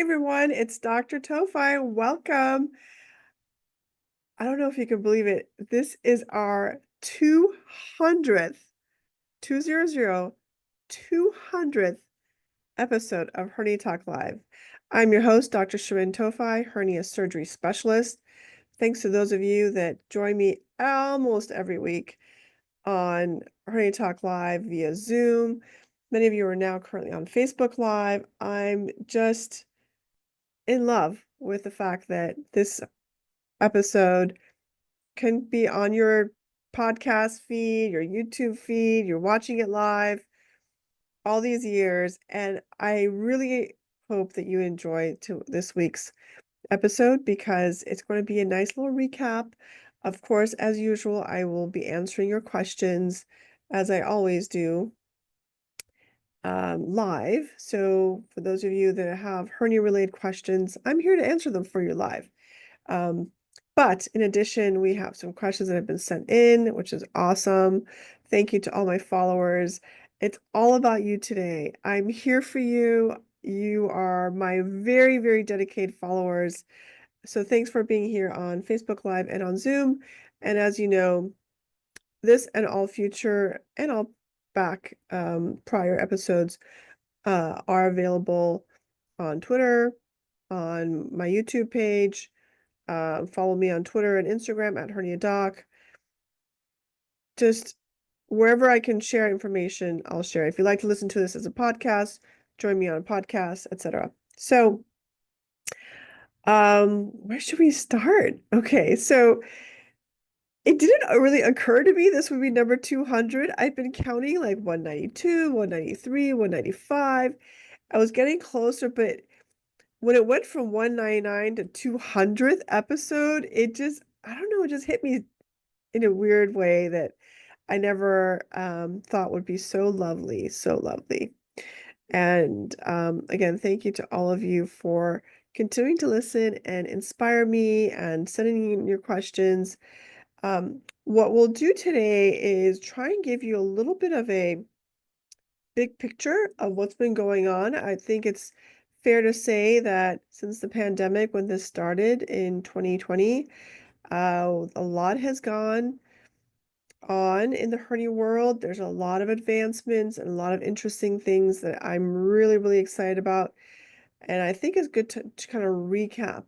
everyone, it's Dr. Towfigh. Welcome. I don't know if you can believe it. This is our 200th, 200, 200th episode of Hernia Talk Live. I'm your host, Dr. Shirin Towfigh, hernia surgery specialist. Thanks to those of you that join me almost every week on Hernia Talk Live via Zoom. Many of you are now currently on Facebook Live. I'm just in love with the fact that this episode can be on your podcast feed, your YouTube feed, you're watching it live all these years. And I really hope that you enjoy this week's episode because it's going to be a nice little recap. Of course, as usual, I will be answering your questions as I always do live. So for those of you that have hernia-related questions, I'm here to answer them for you live. But in addition, we have some questions that have been sent in, which is awesome. Thank you to all my followers. It's all about you today. I'm here for you. You are my very, very dedicated followers. So thanks for being here on Facebook Live and on Zoom. And as you know, this and all future and all back prior episodes are available on Twitter, on my YouTube page. Follow me on Twitter and Instagram at HerniaDoc. Just wherever I can share information, I'll share. If you'd like to listen to this as a podcast, join me on a podcast, etc. So, where should we start? Okay, so it didn't really occur to me this would be number 200. I've been counting like 192, 193, 195. I was getting closer, but when it went from 199 to 200th episode, it just, I don't know, it just hit me in a weird way that I never thought would be so lovely, so lovely. And again, thank you to all of you for continuing to listen and inspire me and sending in your questions. What we'll do today is try and give you a little bit of a big picture of what's been going on. I think it's fair to say that since the pandemic, when this started in 2020, a lot has gone on in the hernia world. There's a lot of advancements and a lot of interesting things that I'm really, really excited about. And I think it's good to kind of recap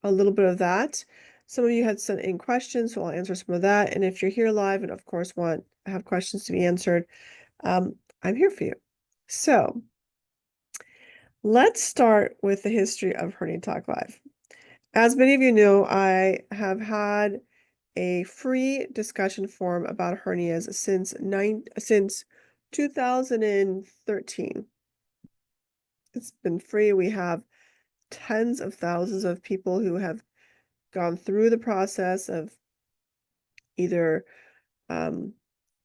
a little bit of that. Some of you had sent in questions, so I'll answer some of that. And if you're here live and of course have questions to be answered, I'm here for you. So let's start with the history of Hernia Talk Live. As many of you know, I have had a free discussion forum about hernias since 2013. It's been free. We have tens of thousands of people who have gone through the process of either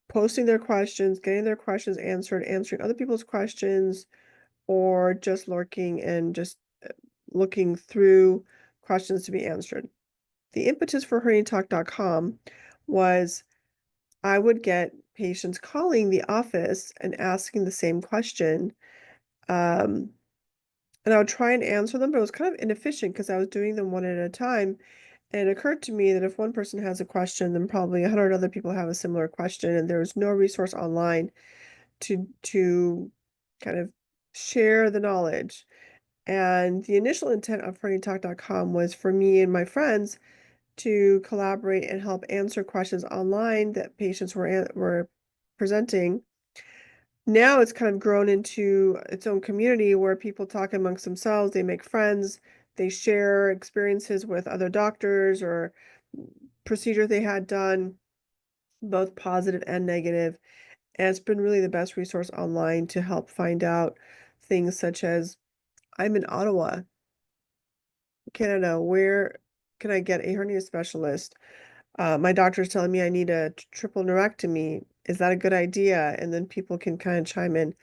posting their questions, getting their questions answered, answering other people's questions, or just lurking and just looking through questions to be answered. The impetus for HerniaTalk.com was I would get patients calling the office and asking the same question. And I would try and answer them, but it was kind of inefficient because I was doing them one at a time. And it occurred to me that if one person has a question, then probably 100 other people have a similar question, and there was no resource online to kind of share the knowledge. And the initial intent of HerniaTalk.com was for me and my friends to collaborate and help answer questions online that patients were presenting. Now it's kind of grown into its own community where people talk amongst themselves, they make friends, they share experiences with other doctors or procedures they had done, both positive and negative. And it's been really the best resource online to help find out things such as I'm in Ottawa, Canada. Where can I get a hernia specialist? My doctor's telling me I need a triple neurectomy. Is that a good idea? And then people can kind of chime in.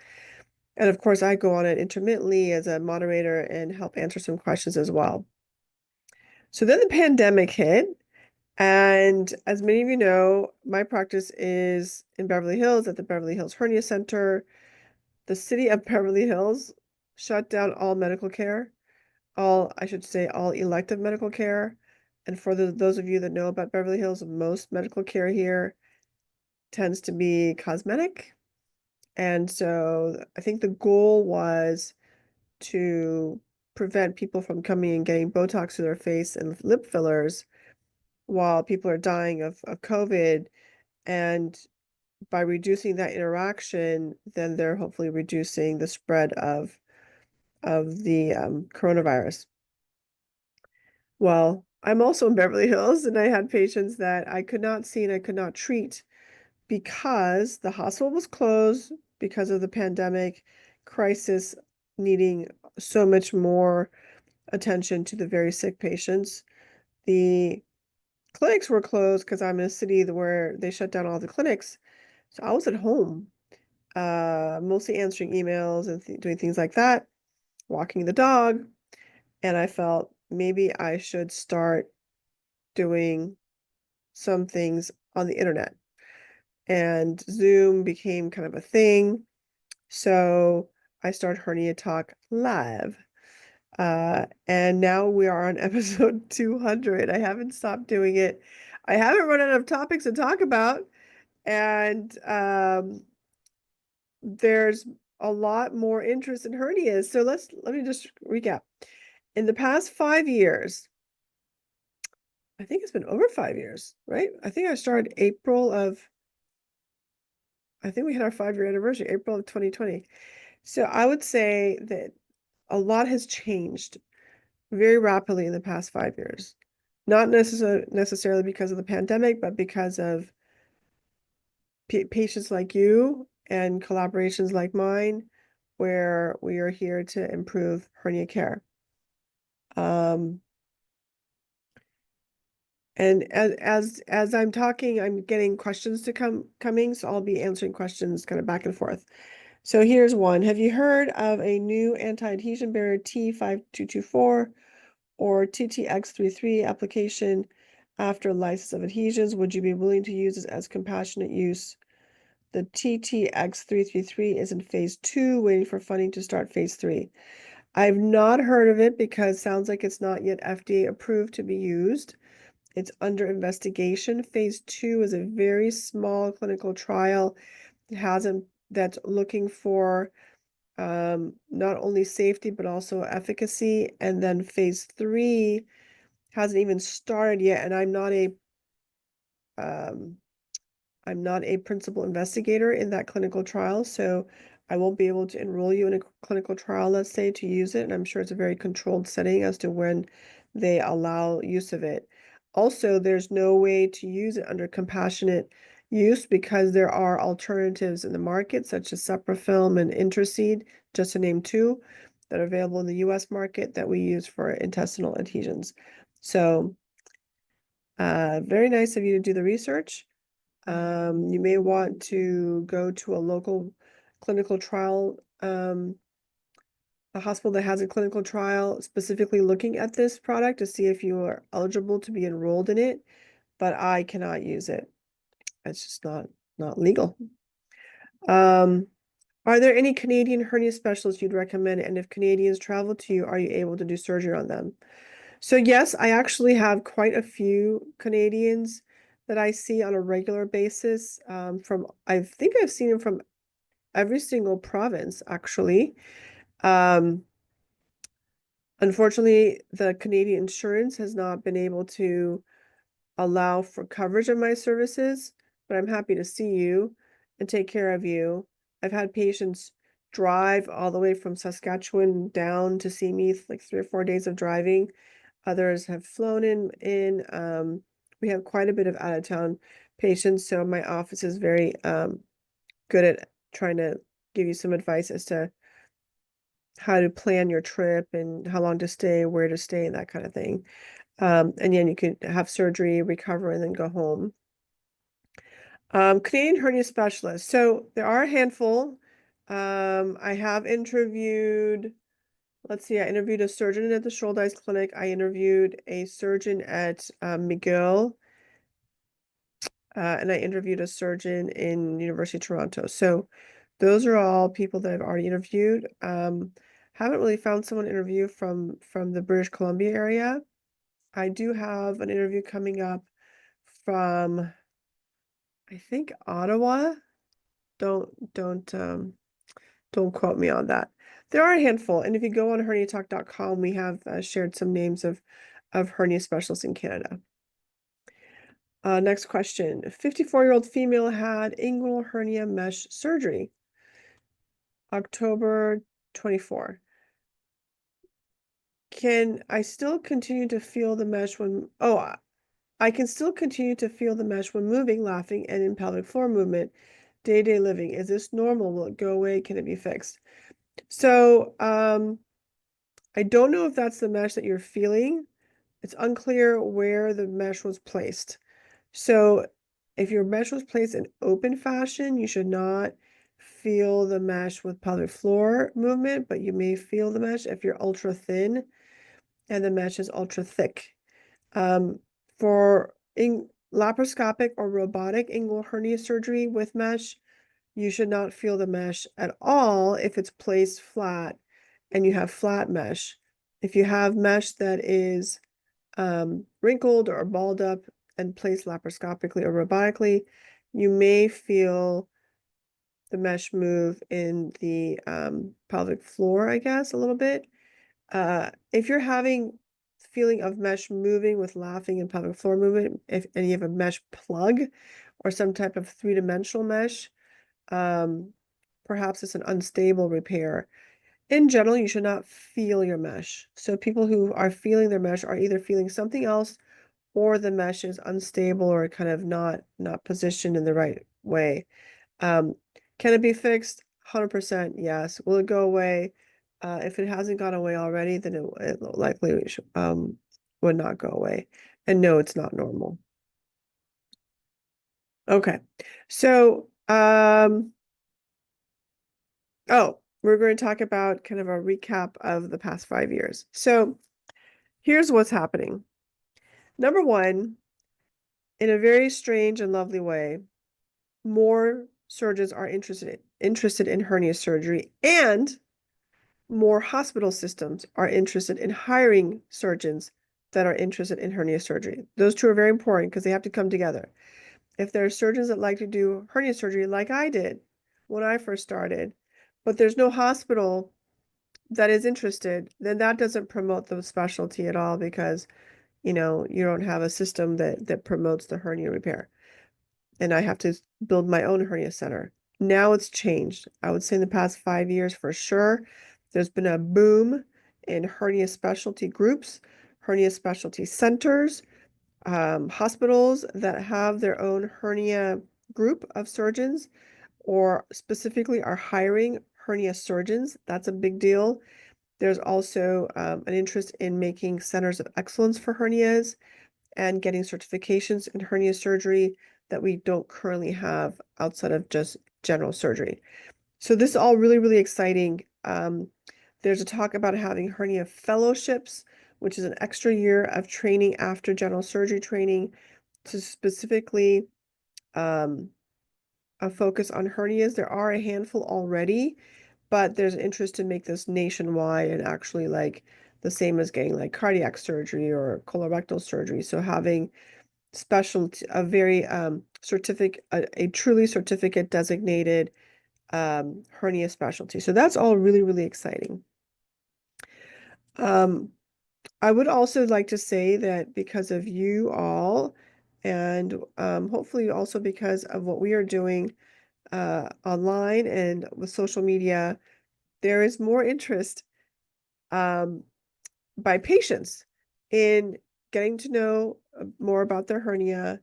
And of course, I go on it intermittently as a moderator and help answer some questions as well. So then the pandemic hit. And as many of you know, my practice is in Beverly Hills at the Beverly Hills Hernia Center. The city of Beverly Hills shut down all medical care. I should say, all elective medical care. And for those of you that know about Beverly Hills, most medical care here tends to be cosmetic. And so I think the goal was to prevent people from coming and getting Botox to their face and lip fillers while people are dying of COVID. And by reducing that interaction, then they're hopefully reducing the spread of the coronavirus. Well, I'm also in Beverly Hills, and I had patients that I could not see and I could not treat because the hospital was closed because of the pandemic crisis, needing so much more attention to the very sick patients. The clinics were closed because I'm in a city where they shut down all the clinics. So I was at home, mostly answering emails and doing things like that, walking the dog. And I felt maybe I should start doing some things on the internet. And Zoom became kind of a thing. So I started HerniaTalk Live. And now we are on episode 200. I haven't stopped doing it. I haven't run out of topics to talk about. And there's a lot more interest in hernias. So let me just recap. In the past 5 years, I think it's been over 5 years, right? I think I started I think we had our 5-year anniversary, April of 2020. So I would say that a lot has changed very rapidly in the past 5 years. Not necessarily because of the pandemic, but because of patients like you and collaborations like mine, where we are here to improve hernia care. And as I'm talking, I'm getting questions to coming, so I'll be answering questions kind of back and forth. So here's one. Have you heard of a new anti-adhesion barrier T5224 or TTX33 application after lysis of adhesions? Would you be willing to use this as compassionate use? The TTX333 is in phase 2, waiting for funding to start phase 3. I've not heard of it because it sounds like it's not yet FDA approved to be used. It's under investigation. Phase 2 is a very small clinical trial. That's looking for not only safety but also efficacy. And then phase 3 hasn't even started yet. And um, I'm not a principal investigator in that clinical trial, so I won't be able to enroll you in a clinical trial, let's say, to use it. And I'm sure it's a very controlled setting as to when they allow use of it. Also, there's no way to use it under compassionate use because there are alternatives in the market, such as Suprafilm and Intraseed, just to name two, that are available in the US market that we use for intestinal adhesions. So, very nice of you to do the research. You may want to go to a local clinical trial, a hospital that has a clinical trial specifically looking at this product to see if you are eligible to be enrolled in it, but I cannot use it. It's just not legal. Are there any Canadian hernia specialists you'd recommend? And if Canadians travel to you, are you able to do surgery on them? So yes, I actually have quite a few Canadians that I see on a regular basis. I think I've seen them from every single province, actually. Um, Unfortunately, the Canadian insurance has not been able to allow for coverage of my services, but I'm happy to see you and take care of you. I've had patients drive all the way from Saskatchewan down to see me, like 3 or 4 days of driving. Others have flown in. We have quite a bit of out of town patients, so my office is very good at trying to give you some advice as to how to plan your trip and how long to stay, where to stay, and that kind of thing. And then you can have surgery, recover, and then go home. Canadian Hernia Specialist. So there are a handful. I have interviewed, let's see, I interviewed a surgeon at the Shouldice Clinic. I interviewed a surgeon at McGill, and I interviewed a surgeon in University of Toronto. So those are all people that I've already interviewed. Haven't really found someone to interview from the British Columbia area. I do have an interview coming up from, I think, Ottawa. Don't quote me on that. There are a handful, and if you go on herniatalk.com, we have shared some names of hernia specialists in Canada. Next question. A 54-year-old female had inguinal hernia mesh surgery. October 24. Can I still continue to feel the mesh when, I can still continue to feel the mesh when moving, laughing, and in pelvic floor movement, day-to-day living. Is this normal? Will it go away? Can it be fixed? So, I don't know if that's the mesh that you're feeling. It's unclear where the mesh was placed. So if your mesh was placed in open fashion, you should not feel the mesh with pelvic floor movement, but you may feel the mesh if you're ultra thin and the mesh is ultra thick. For laparoscopic or robotic inguinal hernia surgery with mesh, you should not feel the mesh at all if it's placed flat and you have flat mesh. If you have mesh that is wrinkled or balled up and placed laparoscopically or robotically, you may feel the mesh move in the pelvic floor, I guess, a little bit. If you're having feeling of mesh moving with laughing and pelvic floor movement, and you have a mesh plug or some type of three-dimensional mesh, perhaps it's an unstable repair. In general, you should not feel your mesh. So people who are feeling their mesh are either feeling something else or the mesh is unstable or kind of not positioned in the right way. Can it be fixed? 100% yes. Will it go away? If it hasn't gone away already, then it likely would not go away. And no, it's not normal. Okay. So, we're going to talk about kind of a recap of the past 5 years. So here's what's happening. Number one, in a very strange and lovely way, more surgeons are interested in hernia surgery, and more hospital systems are interested in hiring surgeons that are interested in hernia surgery. Those two are very important because they have to come together. If there are surgeons that like to do hernia surgery like I did when I first started, but there's no hospital that is interested, then that doesn't promote the specialty at all because, you don't have a system that promotes the hernia repair. And I have to build my own hernia center. Now it's changed. I would say in the past 5 years for sure, there's been a boom in hernia specialty groups, hernia specialty centers, hospitals that have their own hernia group of surgeons or specifically are hiring hernia surgeons. That's a big deal. There's also an interest in making centers of excellence for hernias and getting certifications in hernia surgery that we don't currently have outside of just general surgery. So this is all really, really exciting. There's a talk about having hernia fellowships, which is an extra year of training after general surgery training to specifically a focus on hernias. There are a handful already, but there's an interest to make this nationwide and actually like the same as getting like cardiac surgery or colorectal surgery. So having a very a truly certificate designated hernia specialty. So that's all really, really exciting. I would also like to say that because of you all, and hopefully also because of what we are doing online and with social media, there is more interest by patients in getting to know more about their hernia,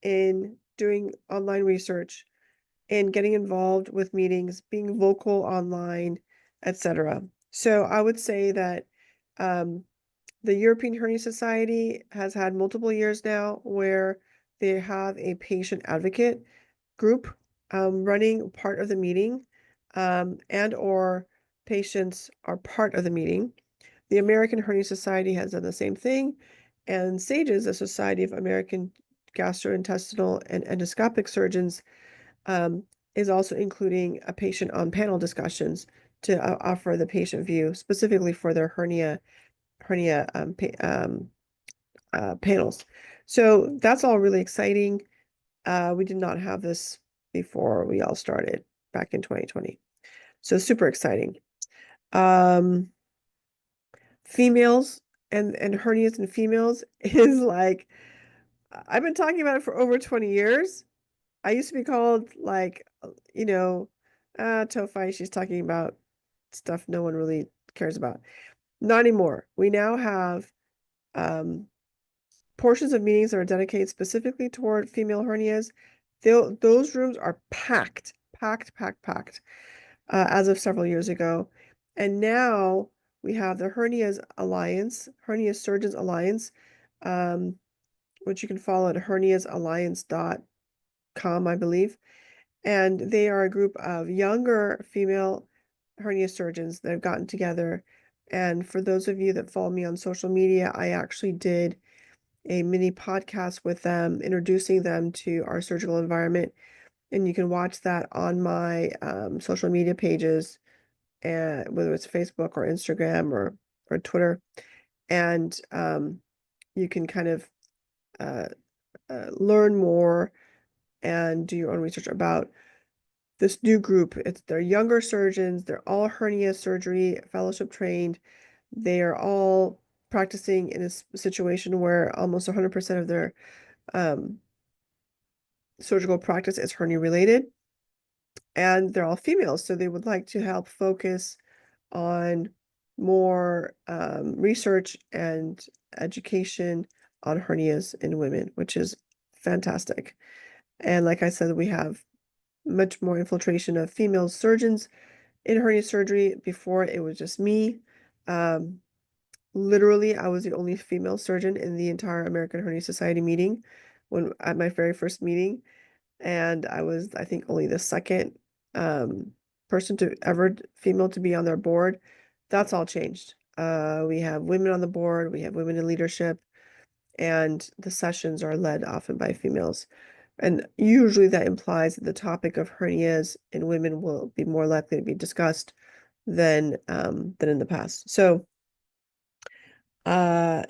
in doing online research, in getting involved with meetings, being vocal online, etc. So I would say that the European Hernia Society has had multiple years now where they have a patient advocate group running part of the meeting, and or patients are part of the meeting. The American Hernia Society has done the same thing, and SAGES, the Society of American Gastrointestinal and Endoscopic Surgeons, is also including a patient on panel discussions to offer the patient view specifically for their hernia panels. So that's all really exciting. We did not have this before we all started back in 2020. So super exciting. Females and hernias in females is like, I've been talking about it for over 20 years. I used to be called like, Towfigh, she's talking about stuff no one really cares about. Not anymore. We now have portions of meetings that are dedicated specifically toward female hernias. Those rooms are packed as of several years ago. And now we have the Hernia Surgeons Alliance, which you can follow at herniasalliance.com, I believe. And they are a group of younger female hernia surgeons that have gotten together. And for those of you that follow me on social media, I actually did a mini podcast with them, introducing them to our surgical environment. And you can watch that on my social media pages, and whether it's Facebook or Instagram or Twitter. And you can kind of learn more and do your own research about this new group. They're younger surgeons. They're all hernia surgery fellowship trained. They are all practicing in a situation where almost 100% of their surgical practice is hernia related, and they're all females. So they would like to help focus on more research and education on hernias in women, which is fantastic. And like I said, we have much more infiltration of female surgeons in hernia surgery. Before, it was just me. Literally, I was the only female surgeon in the entire American Hernia Society meeting at my very first meeting. And I was, I think, only the second person female to be on their board. That's all changed. We have women on the board, we have women in leadership, and the sessions are led often by females. And usually that implies that the topic of hernias in women will be more likely to be discussed than in the past. So yeah,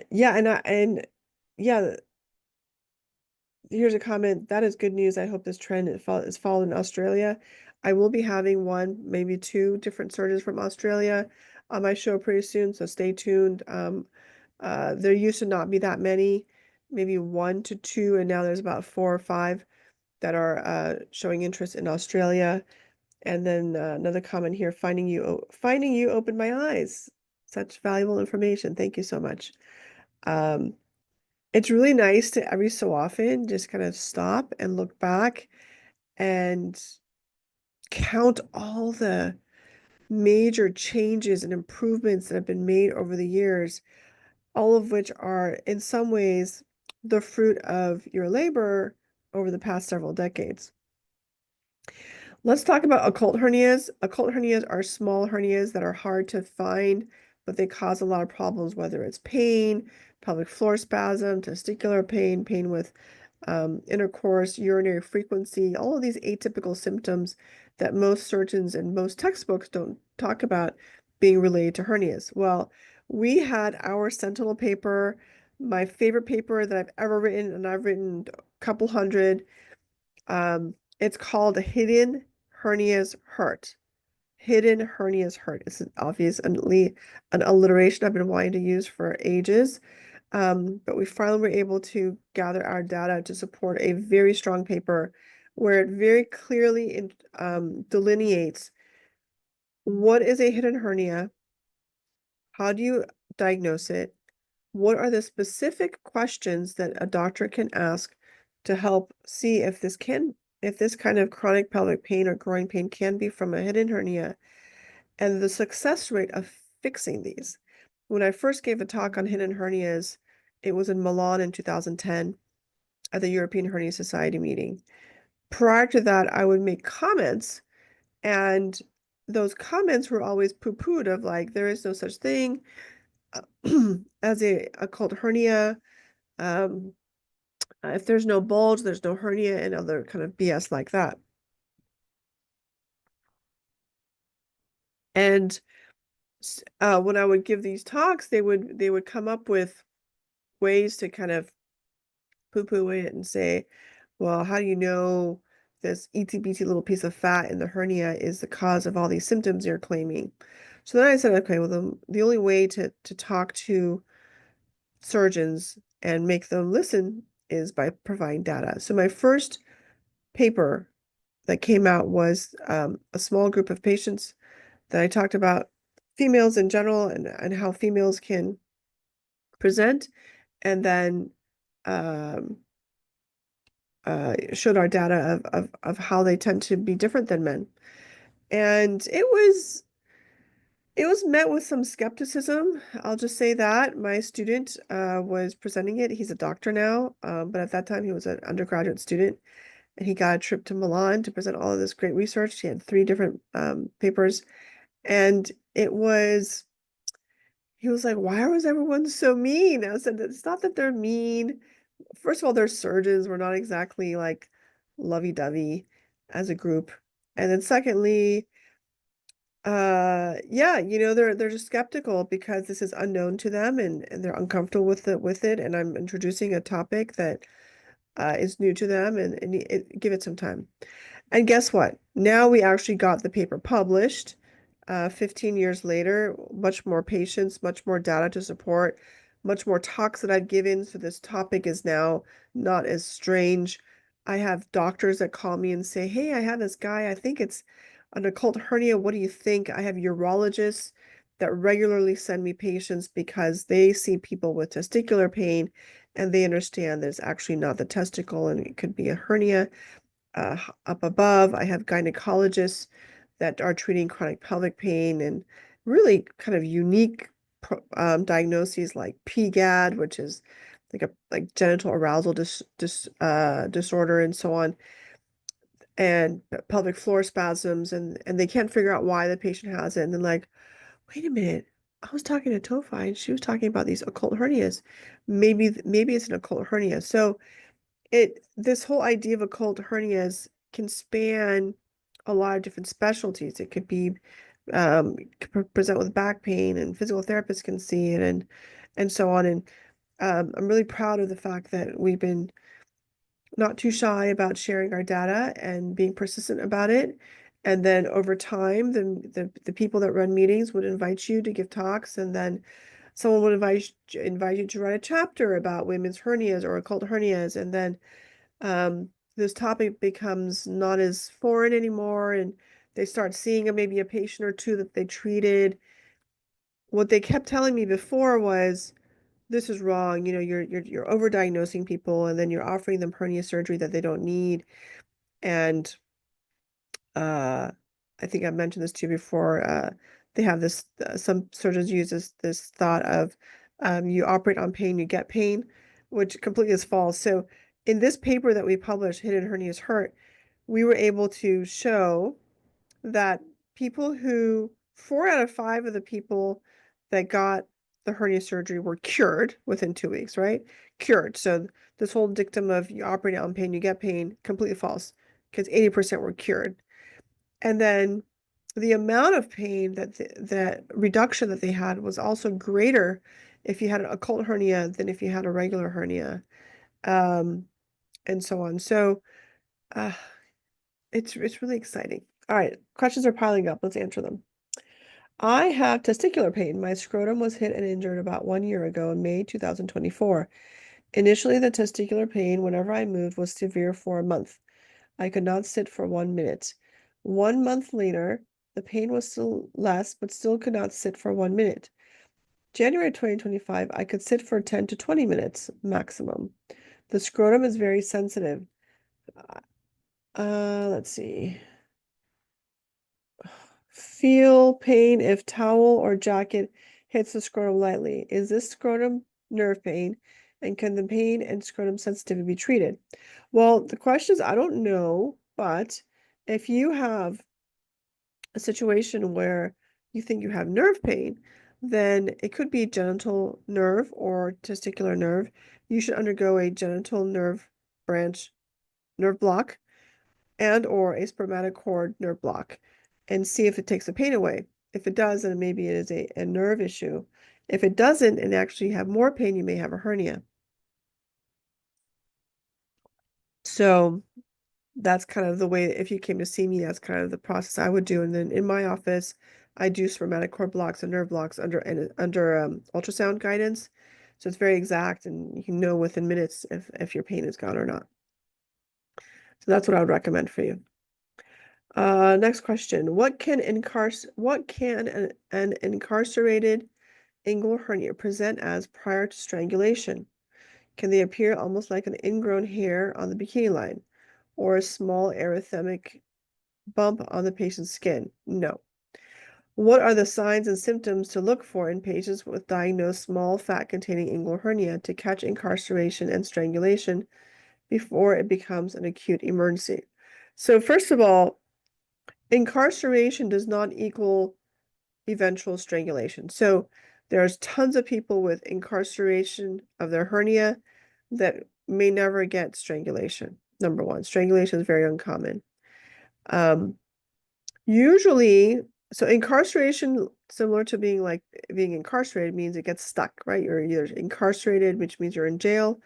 here's a comment. That is good news. I hope this trend is followed in Australia. I will be having one, maybe two different surgeons from Australia on my show pretty soon, so stay tuned. There used to not be that many, maybe 1 to 2, and now there's about 4 or 5 that are showing interest in Australia. And then another comment here, finding you opened my eyes. Such valuable information. Thank you so much. It's really nice to every so often just kind of stop and look back and count all the major changes and improvements that have been made over the years, all of which are in some ways the fruit of your labor over the past several decades. Let's talk about occult hernias. Occult hernias are small hernias that are hard to find, but they cause a lot of problems, whether it's pain, pelvic floor spasm, testicular pain, pain with intercourse, urinary frequency, all of these atypical symptoms that most surgeons and most textbooks don't talk about being related to hernias. Well, we had our Sentinel paper, my favorite paper that I've ever written, and I've written a couple hundred. It's called Hidden Hernias Hurt. Hidden Hernias Hurt. It's obviously an alliteration I've been wanting to use for ages. But we finally were able to gather our data to support a very strong paper where it very clearly delineates what is a hidden hernia, how do you diagnose it, what are the specific questions that a doctor can ask to help see if this kind of chronic pelvic pain or groin pain can be from a hidden hernia, and the success rate of fixing these. When I first gave a talk on hidden hernias, it was in Milan in 2010 at the European Hernia Society meeting. Prior to that, I would make comments, and those comments were always poo-pooed of like, there is no such thing as a occult hernia. If there's no bulge, there's no hernia, and other kind of BS like that. And when I would give these talks, they would come up with ways to kind of poo-poo it and say, well, how do you know this itsy bitsy little piece of fat in the hernia is the cause of all these symptoms you're claiming? So then I said, okay, well, the only way to talk to surgeons and make them listen is by providing data. So my first paper that came out was a small group of patients that I talked about females in general and how females can present, and then um, showed our data of how they tend to be different than men. And it was met with some skepticism. I'll just say that. My student was presenting it. He's a doctor now, but at that time he was an undergraduate student, and he got a trip to Milan to present all of this great research. He had 3 different papers, and he was like, why was everyone so mean? I said, it's not that they're mean. First of all, they're surgeons. We're not exactly like lovey-dovey as a group. And then secondly, yeah, they're just skeptical because this is unknown to them, and they're uncomfortable with it. And I'm introducing a topic that is new to them, and give it some time. And guess what? Now we actually got the paper published 15 years later, much more patients, much more data to support, much more talks that I've given. So this topic is now not as strange. I have doctors that call me and say, hey, I have this guy, I think it's an occult hernia. What do you think? I have urologists that regularly send me patients because they see people with testicular pain and they understand that it's actually not the testicle and it could be a hernia up above. I have gynecologists that are treating chronic pelvic pain and really kind of unique diagnoses like PGAD, which is like genital arousal disorder and so on, and pelvic floor spasms, and they can't figure out why the patient has it. And then like, wait a minute, I was talking to Towfigh and she was talking about these occult hernias. Maybe it's an occult hernia. So this whole idea of occult hernias can span a lot of different specialties. It could be present with back pain, and physical therapists can see it, and so on. And I'm really proud of the fact that we've been not too shy about sharing our data and being persistent about it. And then over time, the people that run meetings would invite you to give talks, and then someone would invite you to write a chapter about women's hernias or occult hernias, and then this topic becomes not as foreign anymore, and they start seeing maybe a patient or two that they treated. What they kept telling me before was, this is wrong. You're overdiagnosing people, and then you're offering them hernia surgery that they don't need. And uh, I think I mentioned this to you before. They have this. Some surgeons use this thought of, you operate on pain, you get pain, which completely is false. So in this paper that we published, Hidden Hernias Hurt, we were able to show that 4 out of 5 of the people that got the hernia surgery were cured within 2 weeks, right? Cured. So this whole dictum of you operate on pain, you get pain, completely false, because 80% were cured. And then the amount of pain that reduction that they had was also greater if you had an occult hernia than if you had a regular hernia, um, and so on. So uh, it's really exciting. All right, questions are piling up. Let's answer them. I have testicular pain. My scrotum was hit and injured about 1 year ago in May 2024. Initially, the testicular pain whenever I moved was severe for a month. I could not sit for 1 minute. 1 month later, the pain was still less, but still could not sit for 1 minute. January 2025, I could sit for 10 to 20 minutes maximum. The scrotum is very sensitive. Let's see. Feel pain if towel or jacket hits the scrotum lightly. Is this scrotum nerve pain? And can the pain and scrotum sensitivity be treated? Well, the question is, I don't know, but if you have a situation where you think you have nerve pain, then it could be genital nerve or testicular nerve. You should undergo a genital nerve branch nerve block and or a spermatic cord nerve block and see if it takes the pain away. If it does, then maybe it is a nerve issue. If it doesn't and actually have more pain, you may have a hernia. So that's kind of the way, if you came to see me, that's kind of the process I would do. And then in my office, I do spermatic cord blocks and nerve blocks under ultrasound guidance. So it's very exact, and you can know within minutes if your pain is gone or not. So that's what I would recommend for you. Next question. What can an incarcerated inguinal hernia present as prior to strangulation? Can they appear almost like an ingrown hair on the bikini line or a small erythemic bump on the patient's skin? No. What are the signs and symptoms to look for in patients with diagnosed small fat-containing inguinal hernia to catch incarceration and strangulation before it becomes an acute emergency? So first of all, incarceration does not equal eventual strangulation. So there's tons of people with incarceration of their hernia that may never get strangulation. Number one, strangulation is very uncommon. Usually, so incarceration, similar to being incarcerated, means it gets stuck, right? You're either incarcerated, which means you're in jail,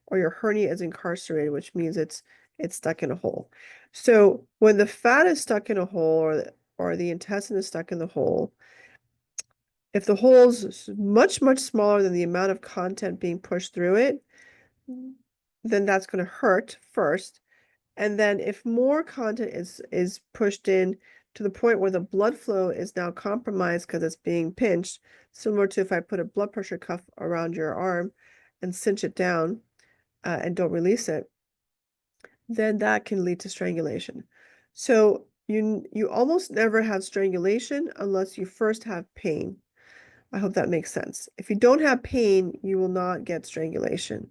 or your hernia is incarcerated, which means it's stuck in a hole. So when the fat is stuck in a hole, or the intestine is stuck in the hole, if the hole is much, much smaller than the amount of content being pushed through it, then that's going to hurt first. And then if more content is pushed in to the point where the blood flow is now compromised because it's being pinched, similar to if I put a blood pressure cuff around your arm and cinch it down and don't release it, then that can lead to strangulation. So you almost never have strangulation unless you first have pain. I hope that makes sense. If you don't have pain, you will not get strangulation.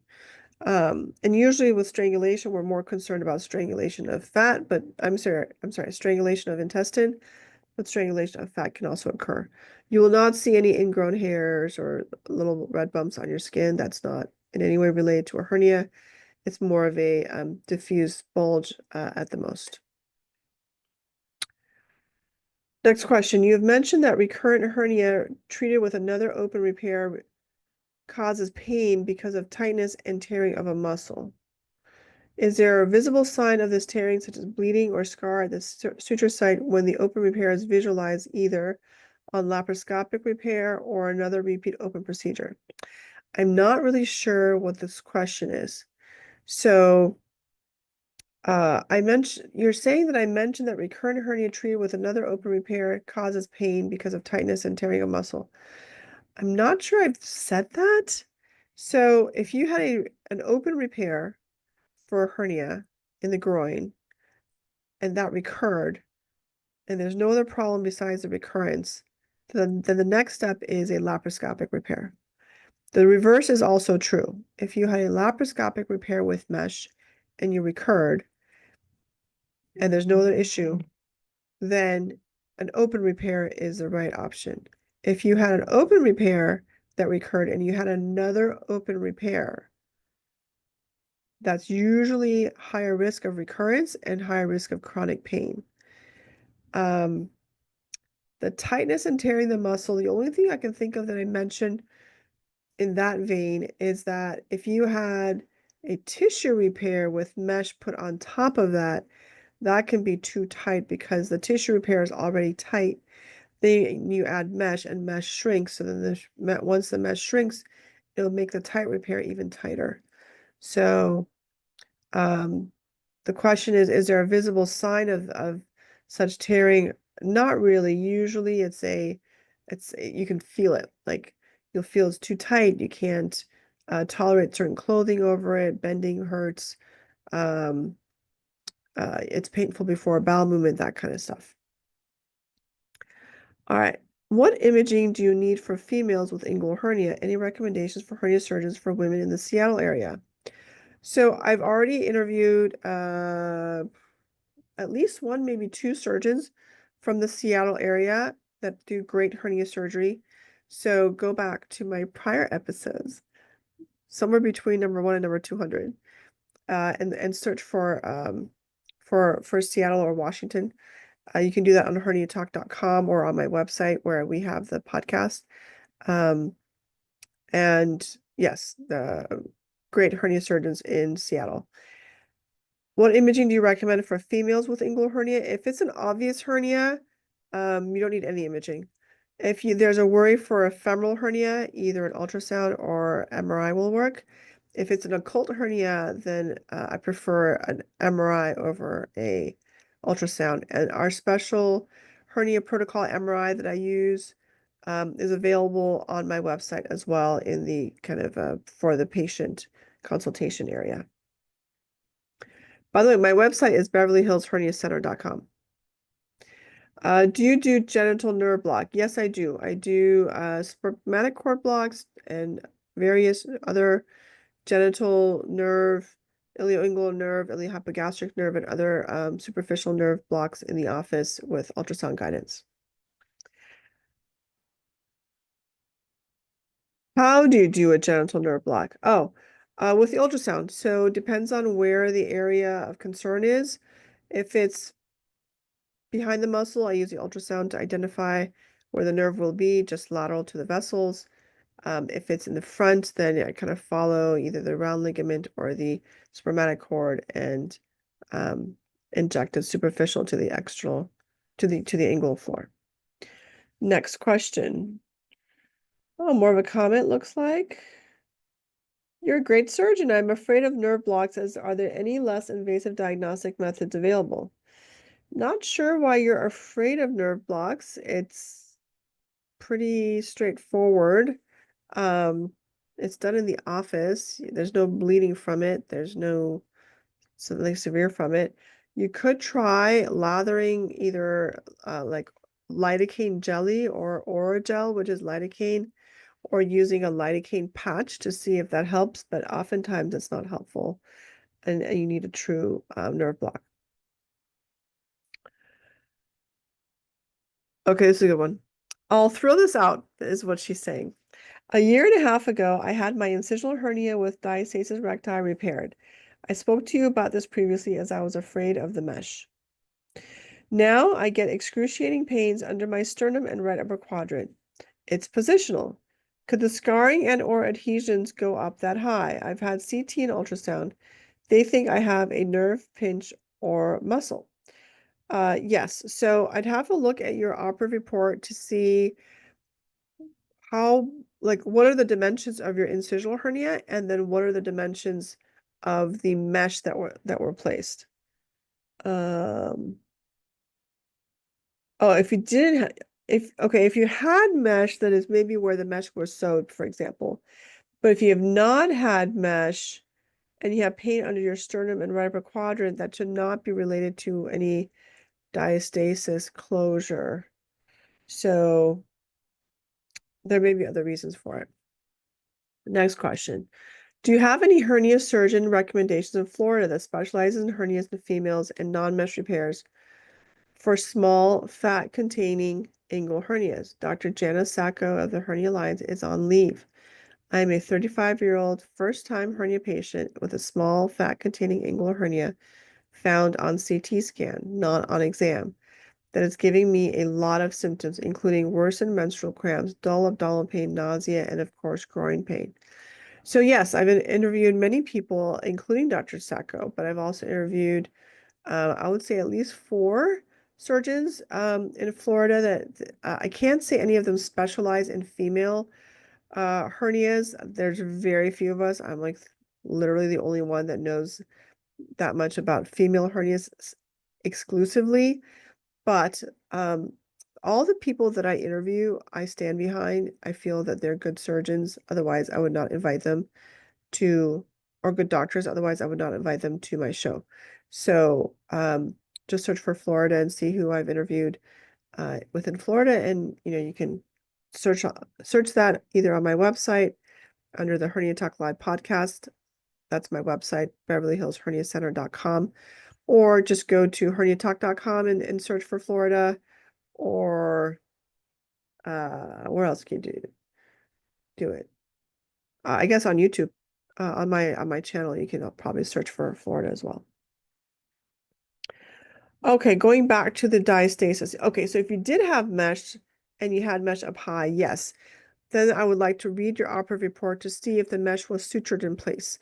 And usually with strangulation, we're more concerned about strangulation of fat, but I'm sorry, strangulation of intestine, but strangulation of fat can also occur. You will not see any ingrown hairs or little red bumps on your skin. That's not in any way related to a hernia. It's more of a diffuse bulge at the most. Next question. You have mentioned that recurrent hernia treated with another open repair causes pain because of tightness and tearing of a muscle. Is there a visible sign of this tearing, such as bleeding or scar at the suture site, when the open repair is visualized either on laparoscopic repair or another repeat open procedure? I'm not really sure what this question is. So you're saying that I mentioned that recurrent hernia treated with another open repair causes pain because of tightness and tearing of muscle. I'm not sure I've said that. So if you had an open repair for a hernia in the groin and that recurred, and there's no other problem besides the recurrence, then the next step is a laparoscopic repair. The reverse is also true. If you had a laparoscopic repair with mesh and you recurred, and there's no other issue, then an open repair is the right option. If you had an open repair that recurred and you had another open repair, that's usually higher risk of recurrence and higher risk of chronic pain. The tightness and tearing the muscle, the only thing I can think of that I mentioned in that vein is that if you had a tissue repair with mesh put on top of that, that can be too tight because the tissue repair is already tight. Then you add mesh and mesh shrinks. So then once the mesh shrinks, it'll make the tight repair even tighter. So the question is there a visible sign of such tearing? Not really. Usually you can feel it. Like you'll feel it's too tight. You can't tolerate certain clothing over it. Bending hurts. It's painful before a bowel movement, that kind of stuff. All right. What imaging do you need for females with inguinal hernia? Any recommendations for hernia surgeons for women in the Seattle area? So I've already interviewed at least one, maybe two surgeons from the Seattle area that do great hernia surgery. So go back to my prior episodes, somewhere between number 1 and number 200, and search for Seattle or Washington, You can do that on herniatalk.com or on my website where we have the podcast. And yes, the great hernia surgeons in Seattle. What imaging do you recommend for females with inguinal hernia? If it's an obvious hernia, you don't need any imaging. If there's a worry for a femoral hernia, either an ultrasound or MRI will work. If it's an occult hernia, then I prefer an MRI over a ultrasound. And our special hernia protocol MRI that I use is available on my website as well in the kind of for the patient consultation area. By the way, my website is beverlyhillsherniacenter.com. Do you do genital nerve block? Yes, I do. I do spermatic cord blocks and various other genital nerve, ilioinguinal nerve, iliohypogastric nerve, and other superficial nerve blocks in the office with ultrasound guidance. How do you do a genital nerve block? Oh, with the ultrasound. So it depends on where the area of concern is. If it's behind the muscle, I use the ultrasound to identify where the nerve will be, just lateral to the vessels. If it's in the front, then I kind of follow either the round ligament or the spermatic cord and inject it superficial to the external, to the inguinal floor. Next question. Oh, more of a comment looks like. You're a great surgeon. I'm afraid of nerve blocks. Are there any less invasive diagnostic methods available? Not sure why you're afraid of nerve blocks. It's pretty straightforward. It's done in the office. There's no bleeding from it. There's no something severe from it. You could try lathering either like lidocaine jelly or Oragel, which is lidocaine, or using a lidocaine patch to see if that helps, but oftentimes it's not helpful and you need a true nerve block. Okay, this is a good one. I'll throw this out, is what she's saying. A year and a half ago, I had my incisional hernia with diastasis recti repaired. I spoke to you about this previously as I was afraid of the mesh. Now I get excruciating pains under my sternum and right upper quadrant. It's positional. Could the scarring and or adhesions go up that high? I've had CT and ultrasound. They think I have a nerve pinch or muscle. Yes, so I'd have to look at your operative report to see how, like, what are the dimensions of your incisional hernia, and then what are the dimensions of the mesh that were placed. Oh, if you didn't have, if you had mesh, that is maybe where the mesh was sewed, for example. But if you have not had mesh and you have pain under your sternum and right upper quadrant, that should not be related to any diastasis closure. So there may be other reasons for it. Next question. Do you have any hernia surgeon recommendations in Florida that specializes in hernias in females and non-mesh repairs for small, fat-containing inguinal hernias? Dr. Jana Sacco of the Hernia Alliance is on leave. I am a 35-year-old first-time hernia patient with a small, fat-containing inguinal hernia found on CT scan, not on exam, that is giving me a lot of symptoms, including worsened menstrual cramps, dull abdominal pain, nausea, and of course, groin pain. So yes, I've interviewed many people, including Dr. Sacco, but I've also interviewed, I would say at least 4 surgeons in Florida that I can't say any of them specialize in female hernias. There's very few of us. I'm like literally the only one that knows that much about female hernias exclusively. But all the people that I interview, I stand behind. I feel that they're good surgeons. Otherwise, I would not invite them to, or good doctors. Otherwise, I would not invite them to my show. So just search for Florida and see who I've interviewed within Florida. And, you can search that either on my website under the Hernia Talk Live podcast. That's my website, beverlyhillsherniacenter.com. Or just go to herniatalk.com and search for Florida, or where else can you do it? I guess on YouTube, on my channel, you can probably search for Florida as well. Okay, going back to the diastasis. Okay, so if you did have mesh and you had mesh up high, yes, then I would like to read your operative report to see if the mesh was sutured in place.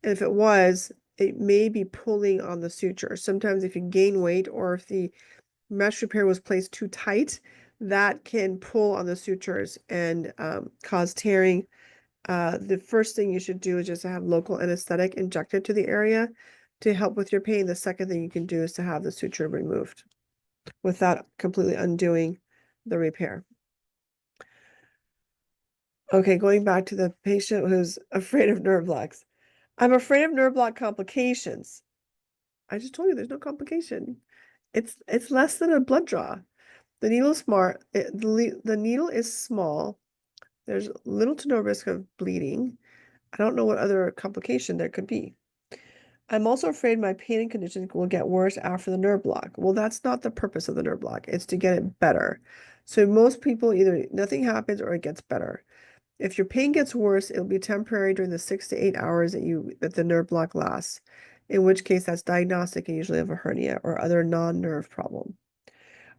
And if it was, it may be pulling on the suture. Sometimes if you gain weight or if the mesh repair was placed too tight, that can pull on the sutures and cause tearing. The first thing you should do is just to have local anesthetic injected to the area to help with your pain. The second thing you can do is to have the suture removed without completely undoing the repair. Okay, going back to the patient who's afraid of nerve blocks. I'm afraid of nerve block complications. I just told you there's no complication. It's less than a blood draw. The needle is smart. The needle is small. There's little to no risk of bleeding. I don't know what other complication there could be. I'm also afraid my pain and conditions will get worse after the nerve block. Well, that's not the purpose of the nerve block. It's to get it better. So most people either nothing happens or it gets better. If your pain gets worse, it'll be temporary during the 6 to 8 hours that the nerve block lasts, in which case that's diagnostic and usually of a hernia or other non-nerve problem.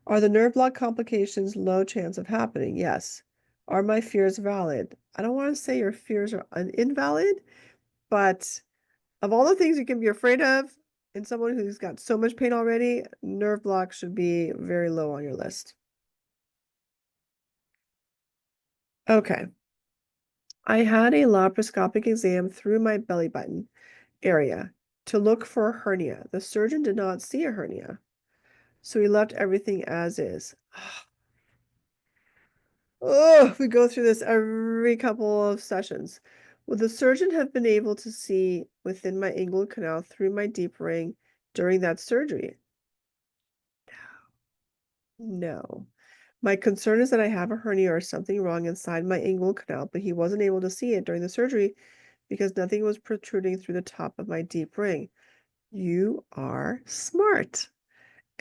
Are the nerve block complications low chance of happening? Yes. Are my fears valid? I don't want to say your fears are invalid, but of all the things you can be afraid of in someone who's got so much pain already, nerve block should be very low on your list. Okay. I had a laparoscopic exam through my belly button area to look for a hernia. The surgeon did not see a hernia, so he left everything as is. Oh, we go through this every couple of sessions. Would the surgeon have been able to see within my inguinal canal through my deep ring during that surgery? No. My concern is that I have a hernia or something wrong inside my inguinal canal, but he wasn't able to see it during the surgery because nothing was protruding through the top of my deep ring. You are smart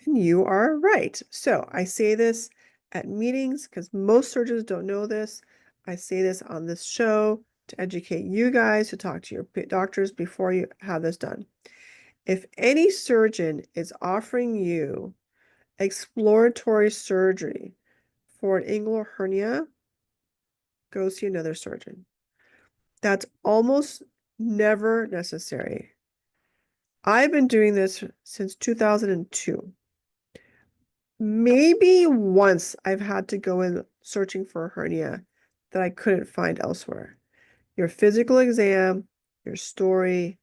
and you are right. So I say this at meetings because most surgeons don't know this. I say this on this show to educate you guys to talk to your doctors before you have this done. If any surgeon is offering you exploratory surgery for an inguinal hernia, go see another surgeon. That's almost never necessary. I've been doing this since 2002. Maybe once I've had to go in searching for a hernia that I couldn't find elsewhere. Your physical exam, your story,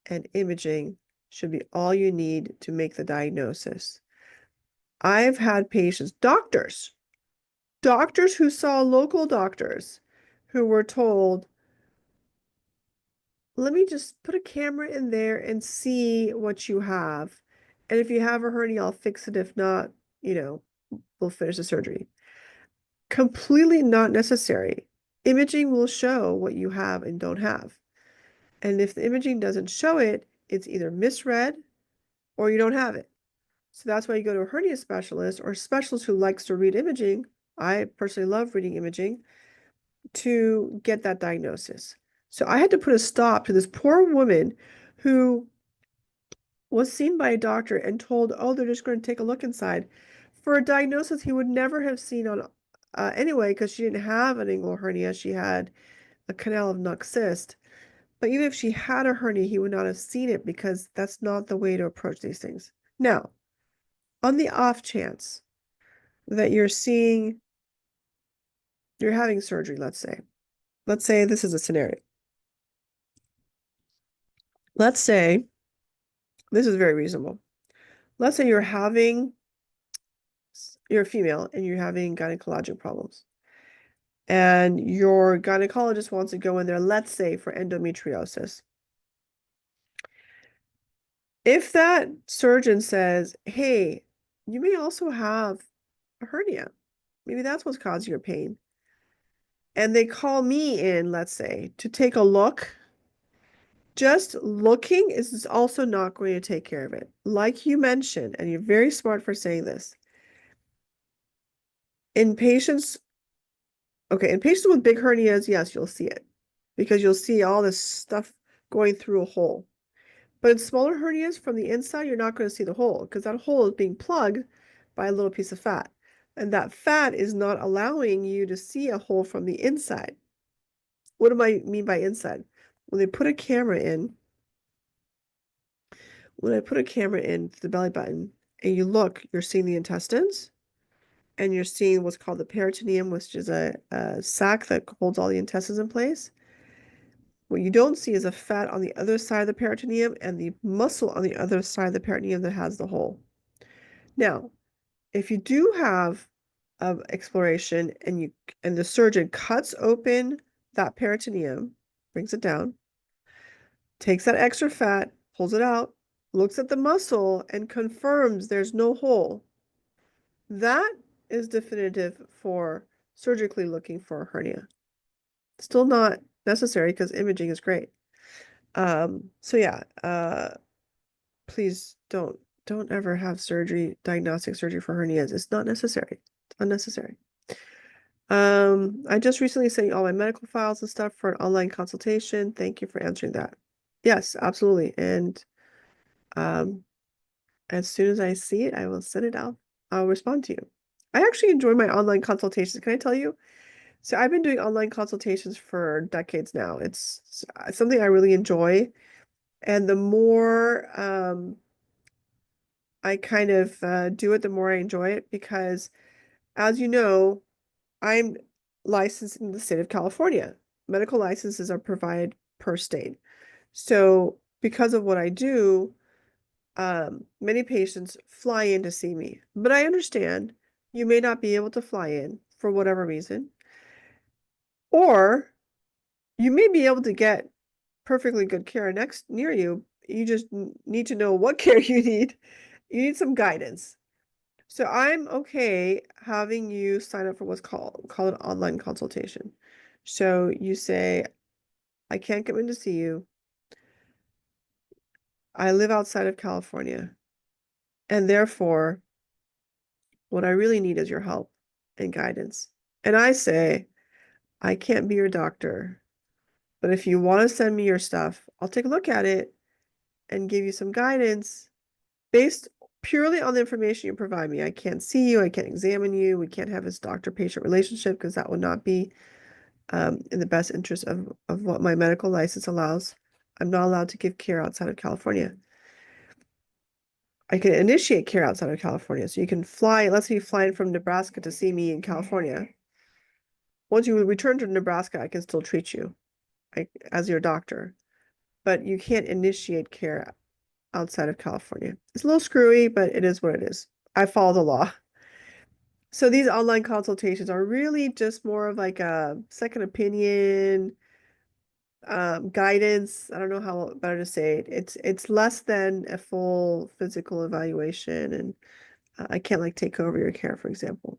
and imaging should be all you need to make the diagnosis. I've had patients, doctors who saw local doctors who were told, let me just put a camera in there and see what you have. And if you have a hernia, I'll fix it. If not, we'll finish the surgery. Completely not necessary. Imaging will show what you have and don't have. And if the imaging doesn't show it, it's either misread or you don't have it. So that's why you go to a hernia specialist or a specialist who likes to read imaging. I personally love reading imaging to get that diagnosis. So I had to put a stop to this poor woman who was seen by a doctor and told, oh, they're just going to take a look inside for a diagnosis he would never have seen on anyway, because she didn't have an inguinal hernia. She had a canal of Nuck cyst. But even if she had a hernia, he would not have seen it because that's not the way to approach these things. Now, on the off chance that you're having surgery, let's say this is a scenario. Let's say this is very reasonable. Let's say you're a female and you're having gynecologic problems. And your gynecologist wants to go in there, let's say for endometriosis. If that surgeon says, hey, you may also have a hernia, maybe that's what's causing your pain, and they call me in, let's say, to take a look, just looking is also not going to take care of it. Like you mentioned, and you're very smart for saying this, in patients with big hernias, yes, you'll see it because you'll see all this stuff going through a hole. But in smaller hernias from the inside, you're not going to see the hole because that hole is being plugged by a little piece of fat. And that fat is not allowing you to see a hole from the inside. What do I mean by inside? When they put a camera in, when I put a camera in the belly button and you look, you're seeing the intestines and you're seeing what's called the peritoneum, which is a sac that holds all the intestines in place. What you don't see is a fat on the other side of the peritoneum and the muscle on the other side of the peritoneum that has the hole. Now, if you do have exploration and the surgeon cuts open that peritoneum, brings it down, takes that extra fat, pulls it out, looks at the muscle, and confirms there's no hole, that is definitive for surgically looking for a hernia. Still not necessary because imaging is great. So yeah, please don't ever have diagnostic surgery for hernias. It's not necessary. It's unnecessary. I just recently sent you all my medical files and stuff for an online consultation. Thank you for answering that. Yes, absolutely. And as soon as I see it, I will send it out. I'll respond to you. I actually enjoy my online consultations. Can I tell you? So I've been doing online consultations for decades now. It's something I really enjoy. And the more I kind of do it, the more I enjoy it because, as you know, I'm licensed in the state of California. Medical licenses are provided per state. So because of what I do, many patients fly in to see me. But I understand you may not be able to fly in for whatever reason, or you may be able to get perfectly good care near you. You just need to know what care you need. You need some guidance. So I'm okay having you sign up for what's called an online consultation. So you say, I can't come in to see you. I live outside of California. And therefore, what I really need is your help and guidance. And I say, I can't be your doctor, but if you want to send me your stuff, I'll take a look at it and give you some guidance based purely on the information you provide me. I can't see you. I can't examine you. We can't have this doctor-patient relationship because that would not be in the best interest of what my medical license allows. I'm not allowed to give care outside of California. I can initiate care outside of California. So you can fly, let's say you fly in from Nebraska to see me in California. Once you return to Nebraska, I can still treat you as your doctor, but you can't initiate care outside of California. It's a little screwy, but it is what it is. I follow the law. So these online consultations are really just more of like a second opinion, guidance. I don't know how better to say it. It's less than a full physical evaluation, and I can't like take over your care, for example.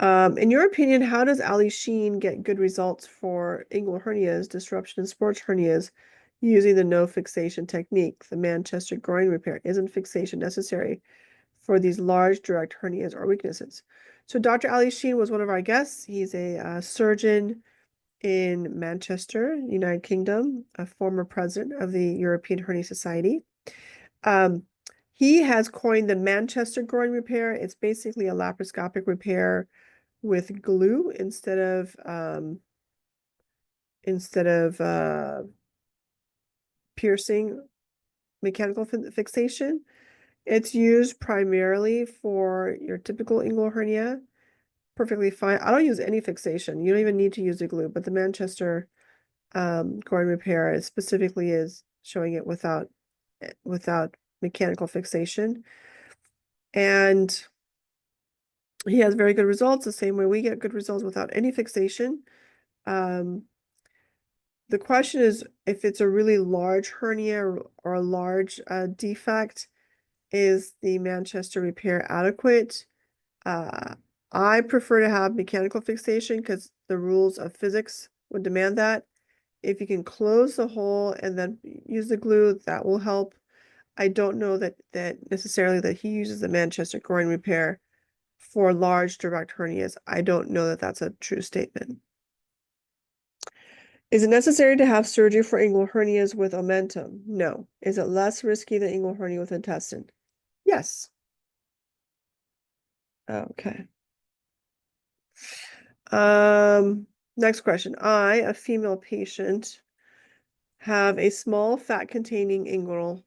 In your opinion, how does Ali Sheen get good results for inguinal hernias, disruption, and sports hernias using the no fixation technique, the Manchester groin repair? Isn't fixation necessary for these large direct hernias or weaknesses? So Dr. Ali Sheen was one of our guests. He's a surgeon in Manchester, United Kingdom, a former president of the European Hernia Society. He has coined the Manchester groin repair. It's basically a laparoscopic repair with glue instead of piercing mechanical fixation. It's used primarily for your typical inguinal hernia. Perfectly fine. I don't use any fixation. You don't even need to use the glue, but the Manchester groin repair specifically is showing it without mechanical fixation. And he has very good results, the same way we get good results without any fixation. The question is if it's a really large hernia or a large defect, is the Manchester repair adequate? I prefer to have mechanical fixation because the rules of physics would demand that. If you can close the hole and then use the glue, that will help. I don't know that necessarily that he uses the Manchester groin repair for large direct hernias. I don't know that that's a true statement. Is it necessary to have surgery for inguinal hernias with omentum? No. Is it less risky than inguinal hernia with intestine? Yes. Okay. Next question. I, a female patient, have a small fat-containing inguinal